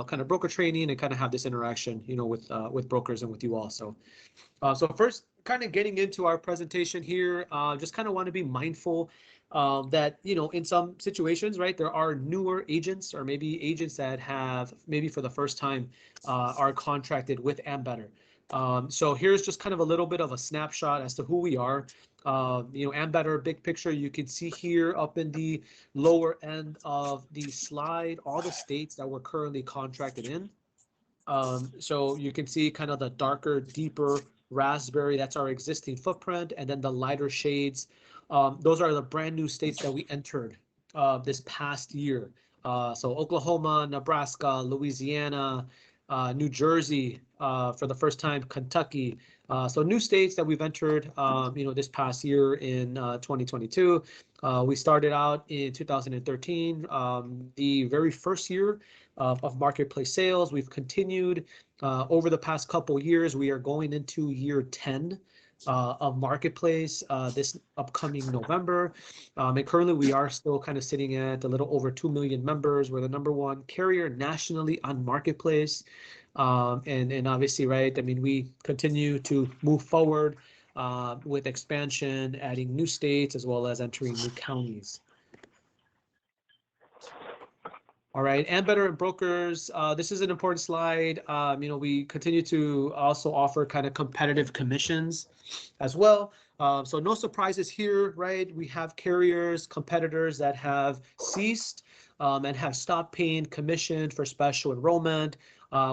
kind of broker training and kind of have this interaction, with brokers and with you all. So first, kind of getting into our presentation here, just kind of want to be mindful that, in some situations, right, there are newer agents or maybe agents that have maybe for the first time are contracted with Ambetter. So here's just kind of a little bit of a snapshot as to who we are. Ambetter, big picture, you can see here up in the lower end of the slide, all the states that we're currently contracted in. So you can see kind of the darker, deeper raspberry, that's our existing footprint, and then the lighter shades, those are the brand new states that we entered this past year. So Oklahoma, Nebraska, Louisiana, New Jersey, for the first time, Kentucky. So new states that we've entered, this past year in 2022. We started out in 2013, the very first year of marketplace sales. We've continued over the past couple years. We are going into year 10 of marketplace this upcoming November. And currently we are still kind of sitting at a little over 2 million members. We're the #1 carrier nationally on marketplace. And obviously, right, I mean, we continue to move forward with expansion, adding new states, as well as entering new counties. All right, Ambetter and brokers, this is an important slide. We continue to also offer kind of competitive commissions as well. So no surprises here, right? We have carriers, competitors that have ceased and have stopped paying commission for special enrollment.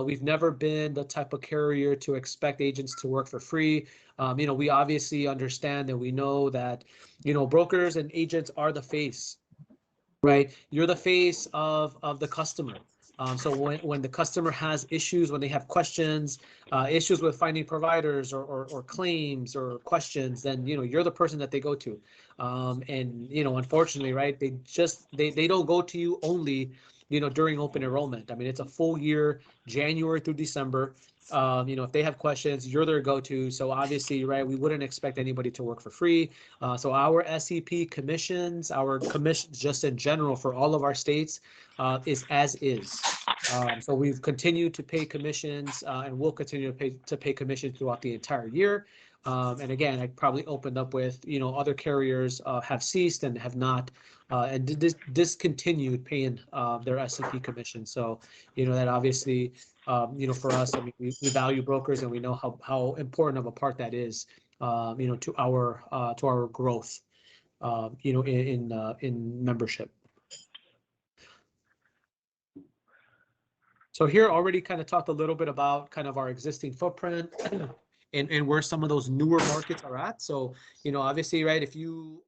We've never been the type of carrier to expect agents to work for free. We obviously understand and we know that, brokers and agents are the face. Right, you're the face of the customer. So when the customer has issues, when they have questions, issues with finding providers or claims or questions, then you're the person that they go to. And unfortunately, right, they don't go to you only during open enrollment. I mean, it's a full year, January through December. If they have questions, you're their go-to. So obviously, right, we wouldn't expect anybody to work for free. So our SEP commissions, our commissions just in general for all of our states is as is. So we've continued to pay commissions and we'll continue to pay commissions throughout the entire year. And again, I probably opened up with, other carriers have ceased and have not and discontinued paying their SEP commission. So, that obviously, for us, I mean, we value brokers and we know how important of a part that is, to our growth, in membership. So here already kind of talked a little bit about kind of our existing footprint and where some of those newer markets are at. So, obviously, right, if you